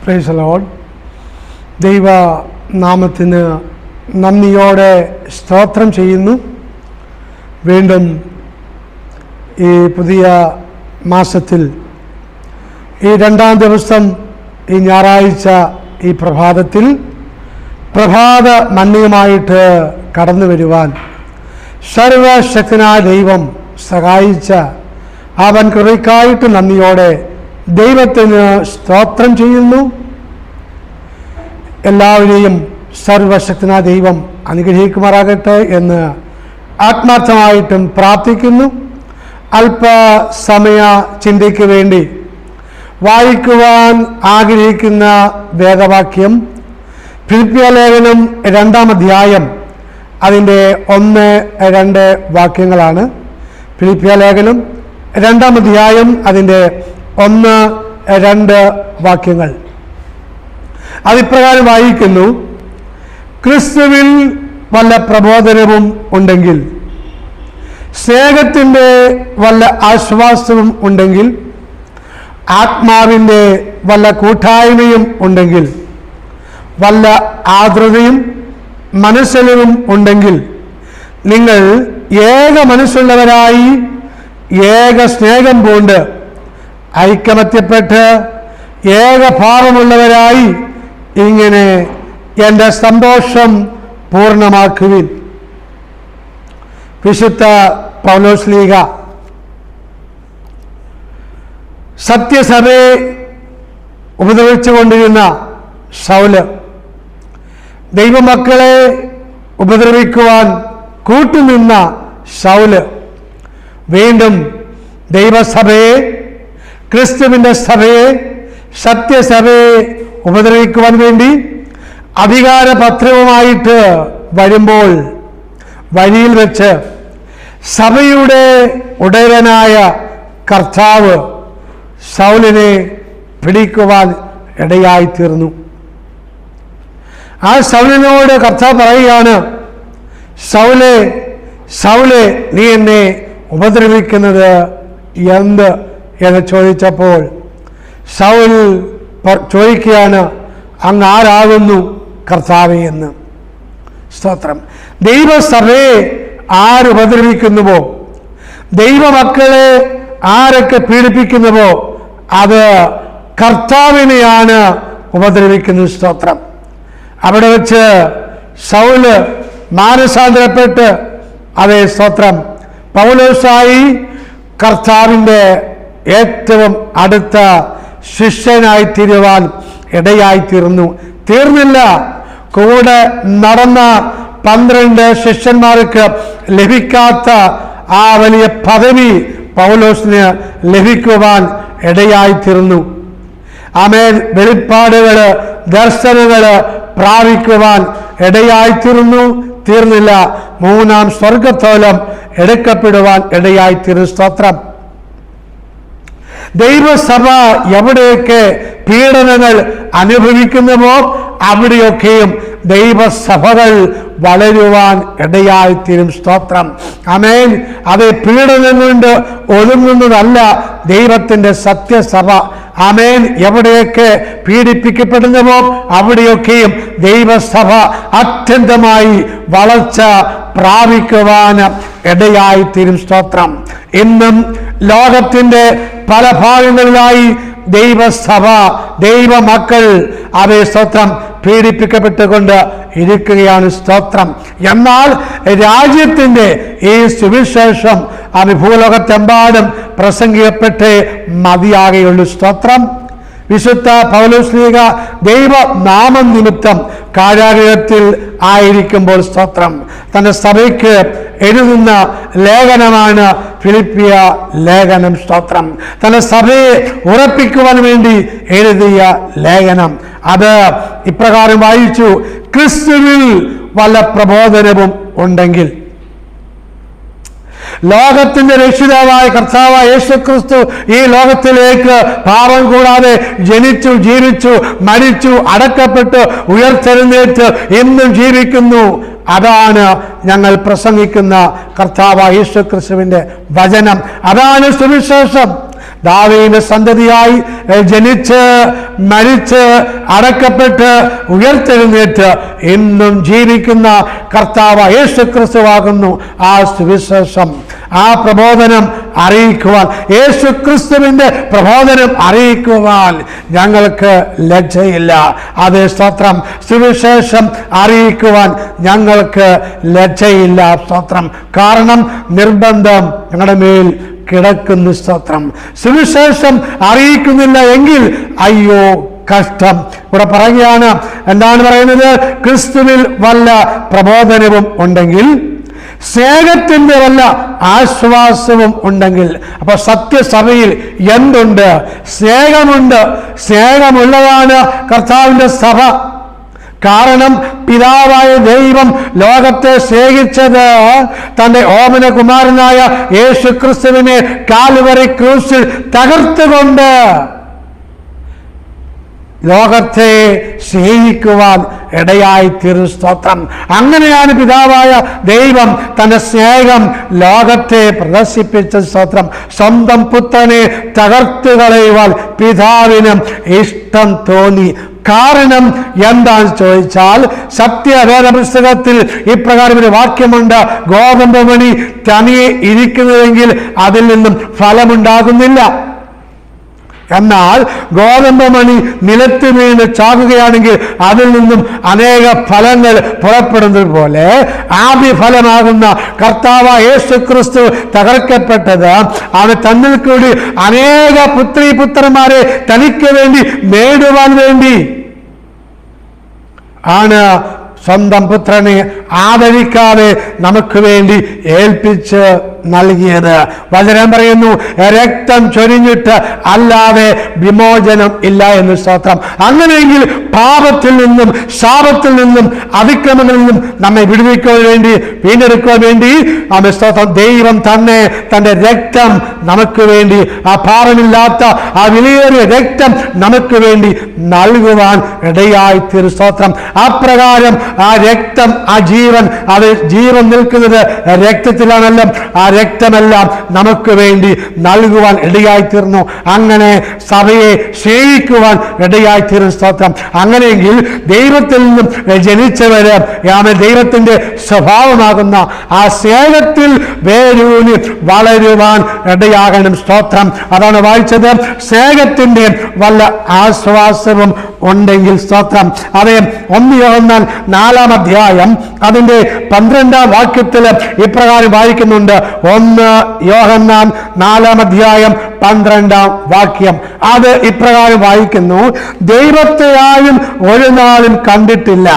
Praise the Lord. ദൈവ നാമത്തിന് നന്ദിയോടെ സ്തോത്രം ചെയ്യുന്നു. വീണ്ടും ഈ പുതിയ മാസത്തിൽ ഈ രണ്ടാം ദിവസം ഈ ഞായറാഴ്ച ഈ പ്രഭാതത്തിൽ പ്രഭാത മന്യമായിട്ട് കടന്നു വരുവാൻ സർവശക്തനായ ദൈവം സഹായിച്ച അവൻ കൃപയ്ക്കായിട്ട് നന്ദിയോടെ ദൈവത്തിന് സ്തോത്രം ചെയ്യുന്നു. എല്ലാവരെയും സർവശക്തനായ ദൈവം അനുഗ്രഹിക്കുമാറാകട്ടെ എന്ന് ആത്മാർത്ഥമായിട്ടും പ്രാർത്ഥിക്കുന്നു. അല്പസമയ ചിന്തയ്ക്ക് വേണ്ടി വായിക്കുവാൻ ആഗ്രഹിക്കുന്ന വേദവാക്യം ഫിലിപ്പിയ ലേഖനം 2-ാം അധ്യായം അതിൻ്റെ 1-2 വാക്യങ്ങളാണ്. ഫിലിപ്പിയ ലേഖനം 2-ാം അധ്യായം അതിൻ്റെ 1-2 വാക്യങ്ങൾ. അതിപ്രകാരം വായിക്കുന്നു: ക്രിസ്തുവിൽ വല്ല പ്രബോധനവും ഉണ്ടെങ്കിൽ, സ്നേഹത്തിൻ്റെ വല്ല ആശ്വാസവും ഉണ്ടെങ്കിൽ, ആത്മാവിൻ്റെ വല്ല കൂട്ടായ്മയും ഉണ്ടെങ്കിൽ, വല്ല ആർദ്രതയും മനസ്സലിവും ഉണ്ടെങ്കിൽ, നിങ്ങൾ ഏക മനസ്സുള്ളവരായി ഏക സ്നേഹം പൂണ്ട് ഐക്യമത്യപ്പെട്ട് ഏകഭാവമുള്ളവരായി ഇങ്ങനെ എൻ്റെ സന്തോഷം പൂർണ്ണമാക്കുവിൻ. വിശുദ്ധ പൗലോസ്ലീഹ സത്യസഭയെ ഉപദ്രവിച്ചുകൊണ്ടിരുന്ന ശൗല്, ദൈവമക്കളെ ഉപദ്രവിക്കുവാൻ കൂട്ടുനിന്ന ശൗല്, വീണ്ടും ദൈവസഭയെ, ക്രിസ്തുവിൻ്റെ സഭയെ, സത്യസഭയെ ഉപദ്രവിക്കുവാൻ വേണ്ടി അധികാരപത്രവുമായിട്ട് വരുമ്പോൾ വഴിയിൽ വെച്ച് സഭയുടെ ഉടയവനായ കർത്താവ് ശൗലിനെ പിടിക്കുവാൻ ഇടയായിത്തീർന്നു. ആ ശൗലിനോട് കർത്താവ് പറയുകയാണ്: ശൗലേ, ശൗലേ, നീ എന്നെ ഉപദ്രവിക്കുന്നത് എന്ത് എന്ന് ചോദിച്ചപ്പോൾ ശൗൽ ചോദിക്കുകയാണ്: അങ്ങ് ആരാകുന്നു കർത്താവേ എന്ന്. സ്തോത്രം. ദൈവസഭയെ ആരുപദ്രവിക്കുന്നുവോ, ദൈവമക്കളെ ആരൊക്കെ പീഡിപ്പിക്കുന്നുവോ അത് കർത്താവിനെയാണ് ഉപദ്രവിക്കുന്നത്. സ്തോത്രം. അവിടെ വെച്ച് ശൗല് മാനസാന്തരപ്പെട്ട്, അതേ സ്തോത്രം, പൗലോസായി കർത്താവിൻ്റെ ഏറ്റവും അടുത്ത ശിഷ്യനായി തീരുവാൻ ഇടയായിത്തീർന്നു. തീർന്നില്ല, കൂടെ നടന്ന 12 ശിഷ്യന്മാർക്ക് ലഭിക്കാത്ത ആ വലിയ പദവി പൗലോസിന് ലഭിക്കുവാൻ ഇടയായിത്തീർന്നു. ആമേൻ. വെളിപ്പാടുകൾ, ദർശനങ്ങൾ പ്രാപിക്കുവാൻ ഇടയായിത്തീർന്നു. തീർന്നില്ല, 3-ാം സ്വർഗത്തോലം എടുക്കപ്പെടുവാൻ ഇടയായിത്തീർന്നു. സ്തോത്രം. ദൈവസഭ എവിടെയൊക്കെ പീഡനങ്ങൾ അനുഭവിക്കുന്നുവോ അവിടെയൊക്കെയും ദൈവസഭകൾ വളരുവാൻ ഇടയായിത്തീരും. സ്തോത്രം. ആമേൻ. അത് പീഡനം കൊണ്ട് ഒതുങ്ങുന്നതല്ല ദൈവത്തിൻ്റെ സത്യസഭ. ആമേൻ. എവിടെയൊക്കെ പീഡിപ്പിക്കപ്പെടുന്നുവോ അവിടെയൊക്കെയും ദൈവസഭ അത്യന്തമായി വളർച്ച പ്രാപിക്കുവാൻ ഇടയായിത്തീരും. സ്തോത്രം. ഇന്നും ലോകത്തിൻ്റെ പല ഭാഗങ്ങളിലായി ദൈവസഭ, ദൈവമക്കൾ, അതേ സ്തോത്രം, പീഡിപ്പിക്കപ്പെട്ടുകൊണ്ട് ഇരിക്കുകയാണ്. സ്തോത്രം. എന്നാൽ രാജ്യത്തിൻ്റെ ഈ സുവിശേഷം ഭൂലോകത്തെമ്പാടും പ്രസംഗിക്കപ്പെട്ടേ മതിയാകുകയുള്ളൂ. സ്തോത്രം. വിശുദ്ധ പൗലോസ്ലീഹ ദൈവനാമം നിമിത്തം കാരാഗൃഹത്തിൽ ആയിരിക്കുമ്പോൾ, സ്തോത്രം, തൻ്റെ സഭയ്ക്ക് എഴുതുന്ന ലേഖനമാണ് ഫിലിപ്പിയ ലേഖനം. സ്തോത്രം. തൻ്റെ സഭയെ ഉറപ്പിക്കുവാൻ വേണ്ടി എഴുതിയ ലേഖനം. അത് ഇപ്രകാരം വായിച്ചു: ക്രിസ്തുവിൽ വല്ല പ്രബോധനവും ഉണ്ടെങ്കിൽ. ലോകത്തിന്റെ രക്ഷിതാവായ കർത്താവായ യേശുക്രിസ്തു ഈ ലോകത്തിലേക്ക് പാപം കൂടാതെ ജനിച്ചു, ജീവിച്ചു, മരിച്ചു, അടക്കപ്പെട്ട്, ഉയർത്തെഴുന്നേറ്റ് ഇന്നും ജീവിക്കുന്നു. അതാണ് ഞങ്ങൾ പ്രസംഗിക്കുന്ന കർത്താവായ യേശുക്രിസ്തുവിൻ്റെ വചനം. അതാണ് സുവിശേഷം. ദാവീദിന്റെ സന്തതിയായി ജനിച്ച് മരിച്ച് അടക്കപ്പെട്ട് ഉയർത്തെഴുന്നേറ്റ് ഇന്നും ജീവിക്കുന്ന കർത്താവ് യേശുക്രിസ്തുവാകുന്നു ആ സുവിശേഷം. ആ പ്രബോധനം അറിയിക്കുവാൻ, യേശുക്രിസ്തുവിന്റെ പ്രബോധനം അറിയിക്കുവാൻ ഞങ്ങൾക്ക് ലജ്ജയില്ല. അതേ സ്തോത്രം. സുവിശേഷം അറിയിക്കുവാൻ ഞങ്ങൾക്ക് ലജ്ജയില്ല. സ്തോത്രം. കാരണം നിർബന്ധം ഞങ്ങളുടെ മേൽ കിടക്കുന്നു. സ്തോത്രം. സുവിശേഷം അറിയിക്കുന്നില്ല എങ്കിൽ അയ്യോ കഷ്ടം. ഇവിടെ പറയുകയാണ്, എന്താണ് പറയുന്നത്? ക്രിസ്തുവിൽ വല്ല പ്രബോധനവും ഉണ്ടെങ്കിൽ, സ്നേഹത്തിന്റെ വല്ല ആശ്വാസവും ഉണ്ടെങ്കിൽ. അപ്പൊ സത്യസഭയിൽ എന്തുണ്ട്? സ്നേഹമുണ്ട്. സ്നേഹമുള്ളതാണ് കർത്താവിന്റെ സഭ. കാരണം പിതാവായ ദൈവം ലോകത്തെ സ്നേഹിച്ചത് തന്റെ ഓമന കുമാരനായ യേശുക്രിസ്തുവിനെ കാൽവരി ക്രൂശിൽ തകർത്തുകൊണ്ട് ലോകത്തെ സ്നേഹിക്കുവാൻ ഇടയായി തീർന്നു. സ്തോത്രം. അങ്ങനെയാണ് പിതാവായ ദൈവം തന്റെ സ്നേഹം ലോകത്തെ പ്രദർശിപ്പിച്ച. സ്തോത്രം. സ്വന്തം പുത്രനെ തകർത്തു കളയുവാൻ പിതാവിനും ഇഷ്ടം തോന്നി. കാരണം എന്താണെന്ന് ചോദിച്ചാൽ, സത്യവേദ പുസ്തകത്തിൽ ഇപ്രകാരം ഒരു വാക്യമുണ്ട്: ഗോതമ്പ് മണി തനിയെ ഇരിക്കുന്നതെങ്കിൽ അതിൽ നിന്നും ഫലമുണ്ടാകുന്നില്ല. എന്നാൽ ഗോതമ്പ് മണി നിലത്ത് വീണ് ചാകുകയാണെങ്കിൽ അതിൽ നിന്നും അനേക ഫലങ്ങൾ പുറപ്പെടുന്നത് പോലെ ആദ്യ ഫലമാകുന്ന കർത്താവ് യേശുക്രിസ്തു തകർക്കപ്പെട്ടത് അവന് തന്നിൽ കൂടി അനേക പുത്രീപുത്രന്മാരെ തനിക്ക് വേണ്ടി നേടുവാൻ വേണ്ടി ആണ്. സ്വന്തം പുത്രനെ ആദരിക്കാതെ നമുക്ക് വേണ്ടി ഏൽപ്പിച്ച് നൽകിയത്. വചനം പറയുന്നു, രക്തം ചൊരിഞ്ഞിട്ട് അല്ലാതെ വിമോചനം ഇല്ല എന്ന്. സ്തോത്രം. അങ്ങനെയെങ്കിൽ പാപത്തിൽ നിന്നും ശാപത്തിൽ നിന്നും അതിക്രമങ്ങളിൽ നിന്നും നമ്മെ വിടുവിക്കുവാൻ വേണ്ടി, വീണ്ടെടുക്കുവാൻ വേണ്ടി സ്തോത്രം, ദൈവം തന്നെ തന്റെ രക്തം നമുക്ക് വേണ്ടി, ആ പാപമില്ലാത്ത ആ വിലയേറിയ രക്തം നമുക്ക് വേണ്ടി നൽകുവാൻ ഇടയായി തീർന്നു. സ്തോത്രം. അപ്രകാരം ആ രക്തം, ആ ജീവൻ, അത് ജീവൻ നിൽക്കുന്നത് രക്തത്തിലാണല്ലോ. ആ രക്തമെല്ലാം നമുക്ക് വേണ്ടി നൽകുവാൻ ഇടയായിത്തീർന്നു. അങ്ങനെ സഭയെ സ്നേഹിക്കുവാൻ ഇടയായിത്തീർന്നു. സ്തോത്രം. അങ്ങനെയെങ്കിൽ ദൈവത്തിൽ നിന്നും ജനിച്ചവര് ദൈവത്തിന്റെ സ്വഭാവമാകുന്ന ആ സ്നേഹത്തിൽ വേരൂന്നി വളരുവാൻ ഇടയാകണം. സ്തോത്രം. അതാണ് വായിച്ചത്. സ്നേഹത്തിന്റെ വല്ല ആശ്വാസവും ഉണ്ടെങ്കിൽ. സ്തോത്രം. അതേ 1 യോഹന്നാൻ 4-ാം അധ്യായം അതിന്റെ 12-ാം വാക്യത്തിൽ ഇപ്രകാരം വായിക്കുന്നുണ്ട്. 1 യോഹന്നാൻ 4-ാം അധ്യായം 12-ാം വാക്യം. അത് ഇപ്രകാരം വായിക്കുന്നു: ദൈവത്തെ ആരും ഒരു നാളും കണ്ടിട്ടില്ല.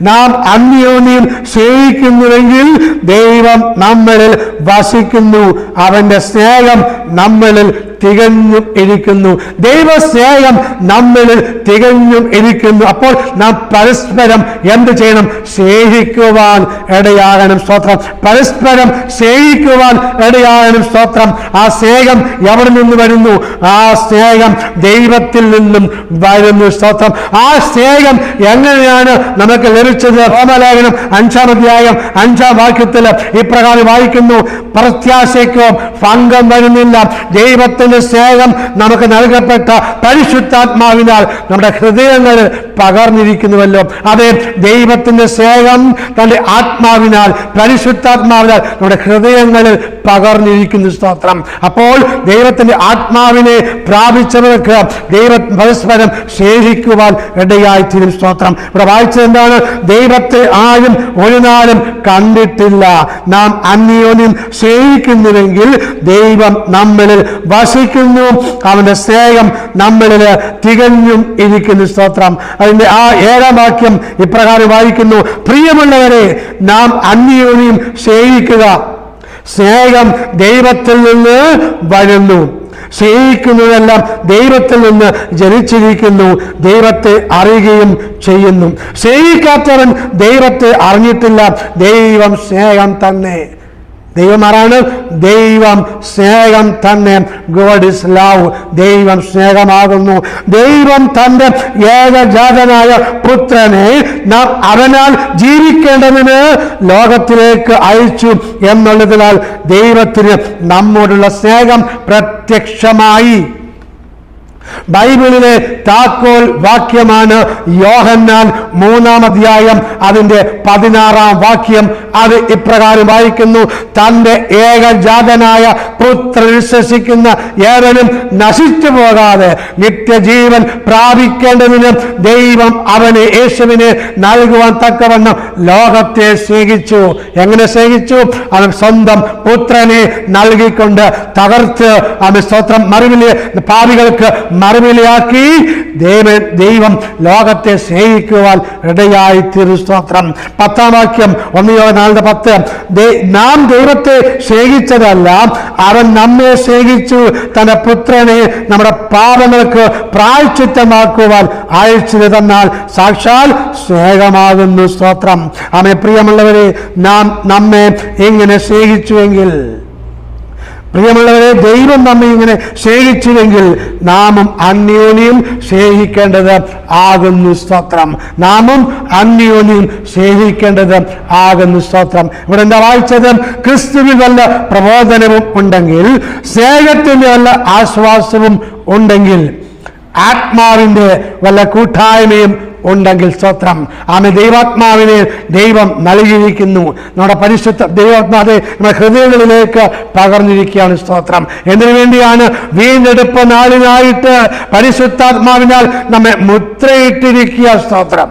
നാം അന്യോന്യം സ്നേഹിക്കുന്നുവെങ്കിൽ ദൈവം നമ്മളിൽ വസിക്കുന്നു, അവന്റെ സ്നേഹം നമ്മളിൽ തികഞ്ഞും ഇരിക്കുന്നു. ദൈവസ്നേഹം നമ്മളിൽ തികഞ്ഞും ഇരിക്കുന്നു. അപ്പോൾ നാം പരസ്പരം എന്ത് ചെയ്യണം? സ്നേഹിക്കുവാൻ ഇടയാകണം. സ്തോത്രം. പരസ്പരം സ്നേഹിക്കുവാൻ ഇടയാകണം. സ്തോത്രം. ആ സ്നേഹം എവിടെ നിന്ന് വരുന്നു? ആ സ്നേഹം ദൈവത്തിൽ നിന്നും വരുന്നു. സ്തോത്രം. ആ സ്നേഹം എങ്ങനെയാണ് നമുക്ക് ലഭിച്ചത്? റോമലേഖനം 5-ാം അധ്യായം 5-ാം വാക്യത്തിൽ ഇപ്രകാരം വായിക്കുന്നു: പ്രത്യാശയ്ക്കോ ഭംഗം വരുന്നില്ല, ദൈവത്തിന്റെ സ്നേഹം നമുക്ക് നൽകപ്പെട്ട പരിശുദ്ധാത്മാവിനാൽ നമ്മുടെ ഹൃദയങ്ങളിൽ പകർന്നിരിക്കുന്നുവല്ലോ. അതെ, ദൈവത്തിന്റെ സ്നേഹം തന്റെ ആത്മാവിനാൽ, പരിശുദ്ധാത്മാവിനാൽ നമ്മുടെ ഹൃദയങ്ങളിൽ പകർന്നിരിക്കുന്നു. സ്തോത്രം. അപ്പോൾ ദൈവത്തിന്റെ ആത്മാവിനെ പ്രാപിച്ചവർക്ക് ദൈവം പരസ്പരം സ്നേഹിക്കുവാൻ ഇടയായിത്തീരും. സ്തോത്രം. ഇവിടെ വായിച്ചത് എന്താണ്? ദൈവത്തെ ആരും ഒരു നാളും കണ്ടിട്ടില്ല. നാം അന്യോന്യം സ്നേഹിക്കുന്നുവെങ്കിൽ ദൈവം നമ്മളിൽ വസിക്കുന്നു, അവന്റെ സ്നേഹം നമ്മളിൽ തികഞ്ഞും ഇരിക്കുന്നു. സ്തോത്രം. അതിന്റെ ആ 7-ാം വാക്യം ഇപ്രകാരം വായിക്കുന്നു: പ്രിയമുള്ളവരെ, നാം അന്യോന്യം സ്നേഹിക്കുക. സ്നേഹം ദൈവത്തിൽ നിന്ന് വരുന്നു. സ്നേഹിക്കുന്നതെല്ലാം ദൈവത്തിൽ നിന്ന് ജനിച്ചിരിക്കുന്നു, ദൈവത്തെ അറിയുകയും ചെയ്യുന്നു. സ്നേഹിക്കാത്തവൻ ദൈവത്തെ അറിഞ്ഞിട്ടില്ല, ദൈവം സ്നേഹം തന്നെ. ദൈവമാരാണ്? ദൈവം സ്നേഹം തന്നെ. God is love. ദൈവം സ്നേഹമാകുന്നു. ദൈവം തന്റെ ഏകജാതനായ പുത്രനെ നാം അവനാൽ ജീവിക്കേണ്ടതിന് ലോകത്തിലേക്ക് അയച്ചു എന്നുള്ളതിനാൽ ദൈവത്തിന് നമ്മോടുള്ള സ്നേഹം പ്രത്യക്ഷമായി. ബൈബിളിലെ താക്കോൽ വാക്യമാണ് യോഹന്നാൻ 3-ാം അധ്യായം അതിന്റെ 16-ാം വാക്യം. അത് ഇപ്രകാരം വായിക്കുന്നു: തന്റെ ഏകജാതനായ പുത്രൻ വിശ്വസിക്കുന്ന ഏവനും നശിച്ചു പോകാതെ നിത്യജീവൻ പ്രാപിക്കേണ്ടതിന് ദൈവം അവനെ, യേശുവിനെ നൽകുവാൻ തക്കവണ്ണം ലോകത്തെ സ്നേഹിച്ചു. എങ്ങനെ സ്നേഹിച്ചു? അവൻ സ്വന്തം പുത്രനെ നൽകിക്കൊണ്ട് തകർത്ത് അവൻ സ്തോത്രം പാപികൾക്ക് മറുവിലയാക്കി ദൈവം ലോകത്തെ സ്നേഹിക്കുവാൻ ഇടയായി തീർന്നു. സ്തോത്രം. 10-ാം വാക്യം 1 യോഹന്നാൻ 4:10. നാം ദൈവത്തെ സ്നേഹിച്ചതല്ല, അവൻ നമ്മെ സ്നേഹിച്ചു, തന്റെ പുത്രനെ നമ്മുടെ പാപങ്ങൾക്ക് പ്രായശ്ചിത്തമാക്കുവാൻ അയച്ചു തന്നാൽ സാക്ഷാൽ സ്നേഹമാകുന്നു. സ്തോത്രം. ആമേൻ. പ്രിയമുള്ളവരെ, നാം നമ്മെ ഇങ്ങനെ സ്നേഹിച്ചുവെങ്കിൽ, പ്രിയമുള്ളവരെ, ദൈവം നമ്മെ ഇങ്ങനെ സ്നേഹിച്ചുവെങ്കിൽ നാമും അന്യോന്യം സ്നേഹിക്കേണ്ടത് ആകുന്നു. സ്തോത്രം. നാമും അന്യോന്യം സ്നേഹിക്കേണ്ടത് ആകുന്നു. സ്തോത്രം. ഇവിടെ എന്താ വായിച്ചത്? ക്രിസ്തുവിൽ വല്ല പ്രബോധനവും ഉണ്ടെങ്കിൽ, സ്നേഹത്തിന്റെ വല്ല ആശ്വാസവും ഉണ്ടെങ്കിൽ, ആത്മാവിന്റെ വല്ല കൂട്ടായ്മയും ഉണ്ടെങ്കിൽ, സ്തോത്രം. ആമേ. ദൈവാത്മാവിനെ ദൈവം നൽകിയിരിക്കുന്നു. നമ്മുടെ പരിശുദ്ധ ദൈവാത്മാവെ നമ്മുടെ ഹൃദയങ്ങളിലേക്ക് പകർന്നിരിക്കുകയാണ്. സ്തോത്രം. എന്തിനു വേണ്ടിയാണ്? വീണ്ടെടുപ്പ് നാളിനായിട്ട് പരിശുദ്ധാത്മാവിനാൽ നമ്മെ മുദ്രയിട്ടിരിക്കുക. സ്തോത്രം.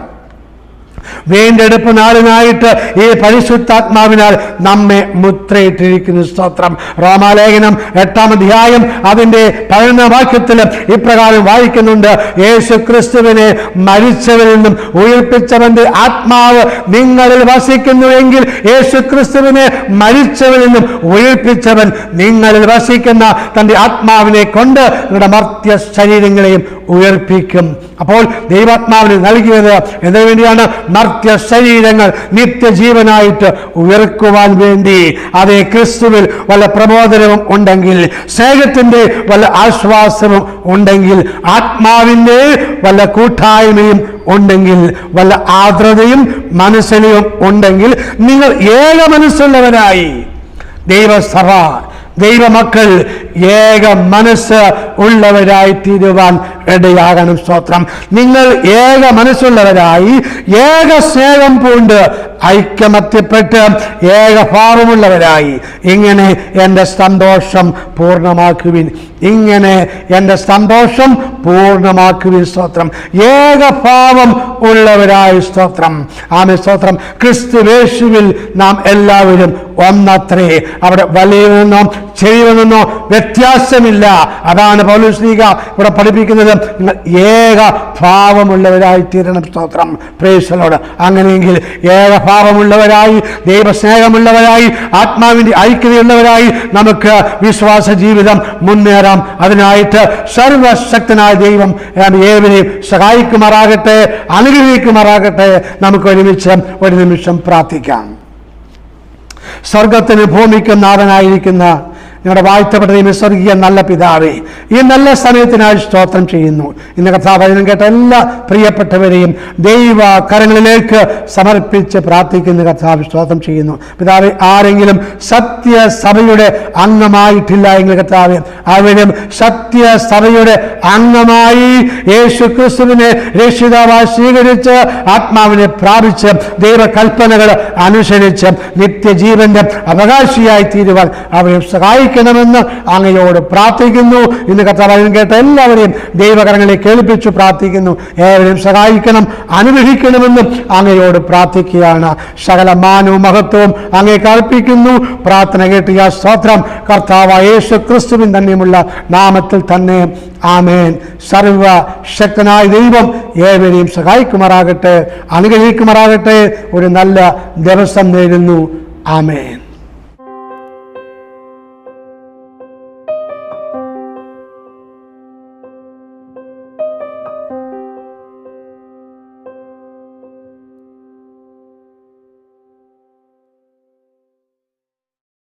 വീണ്ടെടുപ്പ് നാളിനായിട്ട് ഈ പരിശുദ്ധാത്മാവിനാൽ നമ്മെ മുദ്രയിട്ടിരിക്കുന്നു. സ്തോത്രം. റോമാലേഖനം 8-ാം അധ്യായം അതിന്റെ 11-ാം വാക്യത്തിൽ ഇപ്രകാരം വായിക്കുന്നുണ്ട്: യേശു ക്രിസ്തുവിനെ മരിച്ചവരിൽ നിന്നും ഉയർപ്പിച്ചവന്റെ ആത്മാവ് നിങ്ങളിൽ വസിക്കുന്നുവെങ്കിൽ, യേശു ക്രിസ്തുവിനെ മരിച്ചവരിൽ നിന്നും ഉയർപ്പിച്ചവൻ നിങ്ങളിൽ വസിക്കുന്ന തന്റെ ആത്മാവിനെ കൊണ്ട് നിങ്ങളുടെ മർത്യ ശരീരങ്ങളെയും ഉയർപ്പിക്കും. അപ്പോൾ ദൈവാത്മാവിന് നൽകിയത് എന്തിനു വേണ്ടിയാണ്? മർത്യ ശരീരങ്ങൾ നിത്യജീവനായിട്ട് ഉയർക്കുവാൻ വേണ്ടി. അതേ, ക്രിസ്തുവിൽ വല്ല പ്രബോധനവും ഉണ്ടെങ്കിൽ, സ്നേഹത്തിന്റെ വല്ല ആശ്വാസവും ഉണ്ടെങ്കിൽ, ആത്മാവിന്റെ വല്ല കൂട്ടായ്മയും ഉണ്ടെങ്കിൽ, വല്ല ആർദ്രതയും മനസ്സിലും ഉണ്ടെങ്കിൽ, നിങ്ങൾ ഏക മനസ്സുള്ളവരായി ദൈവസഭ, ദൈവമക്കൾ ഏക മനസ്സ് ഉള്ളവരായി തീരുവാൻ ഇടയാകണം. സ്തോത്രം. നിങ്ങൾ ഏക മനസ്സുള്ളവരായി ഏക സ്നേഹം പൂണ്ട് ഐക്യമത്യപ്പെട്ട് ഏകഭാവമുള്ളവരായി ഇങ്ങനെ എൻ്റെ സന്തോഷം പൂർണ്ണമാക്കുവിൻ. ഇങ്ങനെ എൻ്റെ സന്തോഷം പൂർണ്ണമാക്കുവിൻ. സ്തോത്രം. ഏകഭാവം ഉള്ളവരായി. സ്തോത്രം. ആമേൻ. സ്തോത്രം. ക്രിസ്തുയേശുവിൽ നാം എല്ലാവരും ഒന്നത്രേ. അവിടെ വലിയവനെന്നോ ചെറിയവനെന്നോ വ്യത്യാസമില്ല. അതാണ് പൗലോസ്ലീഹ ഇവിടെ പഠിപ്പിക്കുന്നത്. നിങ്ങൾ ഏക ഭാവമുള്ളവരായി തീരണം. സ്തോത്രം. Praise the Lord. അങ്ങനെയെങ്കിൽ ഏകഭാവമുള്ളവരായി, ദൈവസ്നേഹമുള്ളവരായി, ആത്മാവിന്റെ ഐക്യതയുള്ളവരായി നമുക്ക് വിശ്വാസ ജീവിതം മുന്നേറാം. അതിനായിട്ട് സർവശക്തനായ ദൈവം ഏവരെയും സഹായിക്കുമാറാകട്ടെ, അനുഗ്രഹിക്കുമാറാകട്ടെ. നമുക്ക് ഒരുമിച്ച് ഒരു നിമിഷം പ്രാർത്ഥിക്കാം. സ്വർഗത്തിന് ഭൂമിക്കും നാഥനായിരിക്കുന്ന ഞങ്ങളുടെ വാഴ്ത്തപ്പെട്ട സ്വർഗീയ നല്ല പിതാവേ, ഈ നല്ല സമയത്തിനായി സ്തോത്രം ചെയ്യുന്നു. ഇന്ന് കഥാവചനം കേട്ട എല്ലാ പ്രിയപ്പെട്ടവരെയും ദൈവ കരങ്ങളിലേക്ക് സമർപ്പിച്ച് പ്രാർത്ഥിക്കുന്ന കഥാവ് സ്തോത്രം ചെയ്യുന്നു. പിതാവേ, ആരെങ്കിലും സത്യസഭയുടെ അംഗമായിട്ടില്ല എങ്കിൽ കർത്താവേ, അവരും സത്യസഭയുടെ അംഗമായി യേശു ക്രിസ്തുവിനെ രക്ഷിതാവായി സ്വീകരിച്ച് ആത്മാവിനെ പ്രാപിച്ച് ദൈവകൽപ്പനകൾ അനുസരിച്ച് നിത്യജീവന്റെ അവകാശിയായി തീരുവാൻ അവരെ സഹായിക്കണമെന്ന് അങ്ങയോട് പ്രാർത്ഥിക്കുന്നു. ഇന്ന് കർത്താവ് കേട്ട എല്ലാവരെയും ദൈവകരങ്ങളെ കേൾപ്പിച്ചു പ്രാർത്ഥിക്കുന്നു. ഏവരെയും സഹായിക്കണം, അനുഗ്രഹിക്കണമെന്നും അങ്ങയോട് പ്രാർത്ഥിക്കുകയാണ്. സകല മാനവും മഹത്വവും അങ്ങേ കൽപ്പിക്കുന്നു. പ്രാർത്ഥന കേട്ടിയ സ്തോത്രം കർത്താവായ യേശു ക്രിസ്തുവിൻ തന്നെയുമുള്ള നാമത്തിൽ തന്നെ. ആമേൻ. സർവശക്തനായ ദൈവം ഏവരെയും സഹായിക്കുമാറാകട്ടെ, അനുഗ്രഹിക്കുമാറാകട്ടെ. ഒരു നല്ല ദിവസം നേരുന്നു. ആമേൻ.